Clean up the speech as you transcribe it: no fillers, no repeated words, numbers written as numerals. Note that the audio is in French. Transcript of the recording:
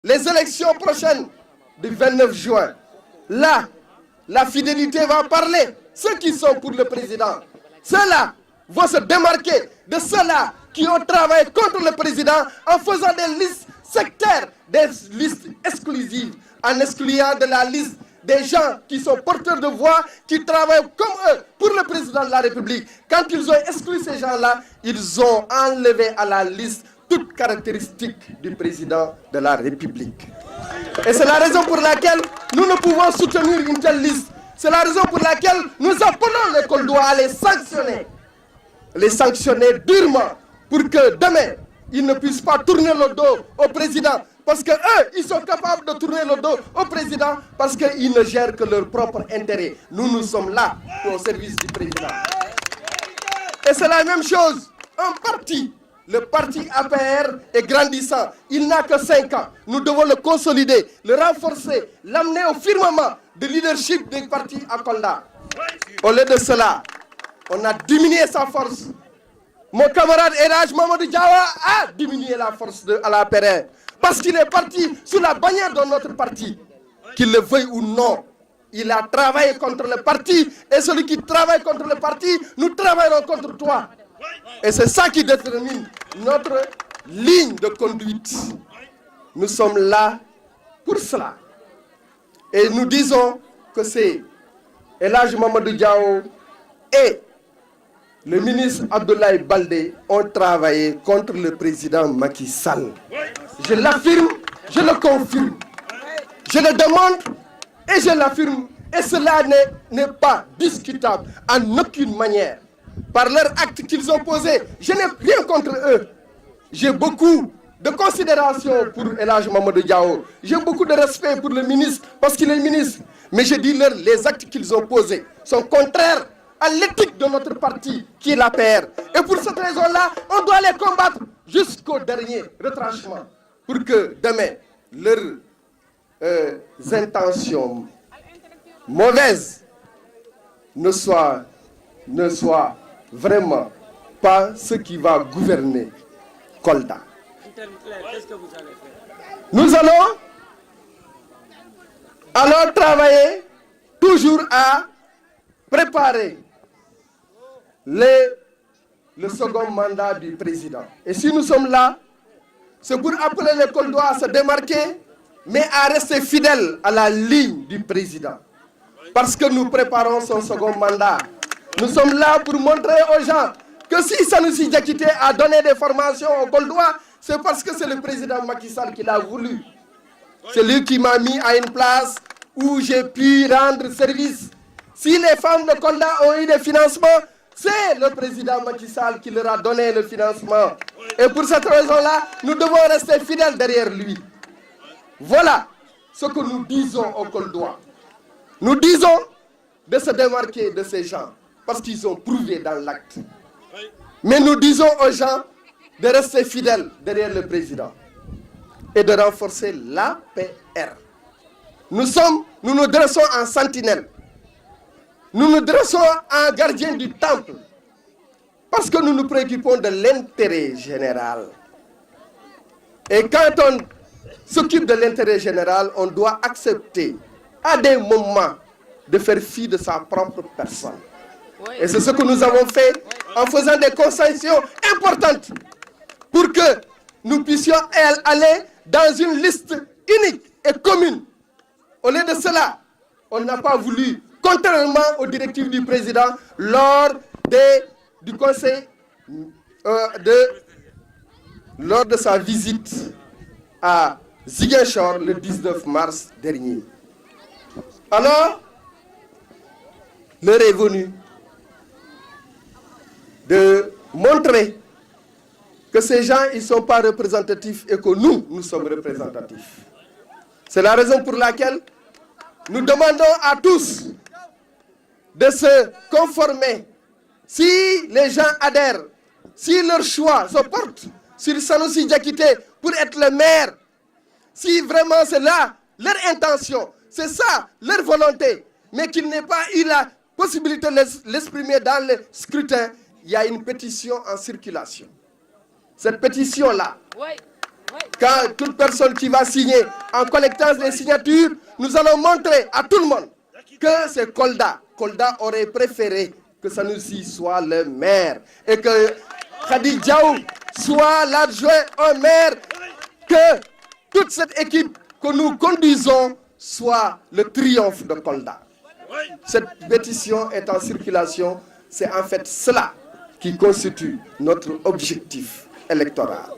les élections prochaines du 29 juin, là, la fidélité va parler. Ceux qui sont pour le président, ceux-là vont se démarquer de ceux-là qui ont travaillé contre le président en faisant des listes sectaires, des listes exclusives, en excluant de la liste des gens qui sont porteurs de voix, qui travaillent comme eux pour le président de la République. Quand ils ont exclu ces gens-là, ils ont enlevé à la liste toute caractéristique du président de la République. Et c'est la raison pour laquelle nous ne pouvons soutenir une telle liste. C'est la raison pour laquelle nous appelons les Koldois à les sanctionner durement, pour que demain, ils ne puissent pas tourner le dos au président. Parce qu'eux, ils sont capables de tourner le dos au président parce qu'ils ne gèrent que leur propre intérêt. Nous sommes là au service du président. Et c'est la même chose. Un parti, le parti APR est grandissant. Il n'a que 5 ans. Nous devons le consolider, le renforcer, l'amener au firmament de leadership des partis à Kolda. Au lieu de cela, on a diminué sa force. Mon camarade Elhadji Mamadou Diawa a diminué la force à l'APR. Parce qu'il est parti sous la bannière de notre parti. Qu'il le veuille ou non, il a travaillé contre le parti. Et celui qui travaille contre le parti, nous travaillerons contre toi. Et c'est ça qui détermine notre ligne de conduite. Nous sommes là pour cela. Et nous disons que c'est Elhadji Mamadou Diawa et le ministre Abdoulaye Baldé ont travaillé contre le président Macky Sall. Je l'affirme, je le confirme. Je le demande et je l'affirme. Et cela n'est pas discutable en aucune manière. Par leur acte qu'ils ont posé, je n'ai rien contre eux. J'ai beaucoup de considération pour Elhadji Mamadou Diawa. J'ai beaucoup de respect pour le ministre parce qu'il est ministre. Mais je dis leur, les actes qu'ils ont posés sont contraires à l'éthique de notre parti qui est l'APR. Et pour cette raison-là, on doit les combattre jusqu'au dernier retranchement pour que demain, leurs intentions mauvaises ne soient vraiment pas ce qui va gouverner Kolda. Nous allons alors travailler toujours à préparer le second mandat du président. Et si nous sommes là, c'est pour appeler les Koldois à se démarquer, mais à rester fidèles à la ligne du président. Parce que nous préparons son second mandat. Nous sommes là pour montrer aux gens que si Sanoussi Diakité a donné des formations aux Koldois, c'est parce que c'est le président Macky Sall qui l'a voulu. C'est lui qui m'a mis à une place où j'ai pu rendre service. Si les femmes de Kolda ont eu des financements, c'est le président Macky Sall qui leur a donné le financement. Et pour cette raison-là, nous devons rester fidèles derrière lui. Voilà ce que nous disons aux Koldois. Nous disons de se démarquer de ces gens, parce qu'ils ont prouvé dans l'acte. Mais nous disons aux gens de rester fidèles derrière le président et de renforcer l'APR. Nous nous dressons en sentinelle. Nous nous dressons en gardien du temple. Parce que nous nous préoccupons de l'intérêt général. Et quand on s'occupe de l'intérêt général, on doit accepter à des moments de faire fi de sa propre personne. Et c'est ce que nous avons fait en faisant des concessions importantes pour que nous puissions aller dans une liste unique et commune. Au lieu de cela, on n'a pas voulu, contrairement aux directives du président, lors du conseil, lors de sa visite à Ziguinchor le 19 mars dernier. Alors, l'heure est venue de montrer que ces gens, ils ne sont pas représentatifs et que nous sommes représentatifs. C'est la raison pour laquelle nous demandons à tous de se conformer. Si les gens adhèrent, si leur choix se porte sur Sanoussi Diakité pour être le maire, si vraiment c'est là leur intention, c'est ça leur volonté, mais qu'ils n'aient pas eu la possibilité de l'exprimer dans le scrutin, il y a une pétition en circulation. Cette pétition-là, quand toute personne qui va signer, en collectant les signatures, nous allons montrer à tout le monde que c'est Kolda. Kolda aurait préféré que Sanoussi soit le maire et que Khady Diaw soit l'adjoint au maire, que toute cette équipe que nous conduisons soit le triomphe de Kolda. Cette pétition est en circulation, c'est en fait cela qui constitue notre objectif électoral.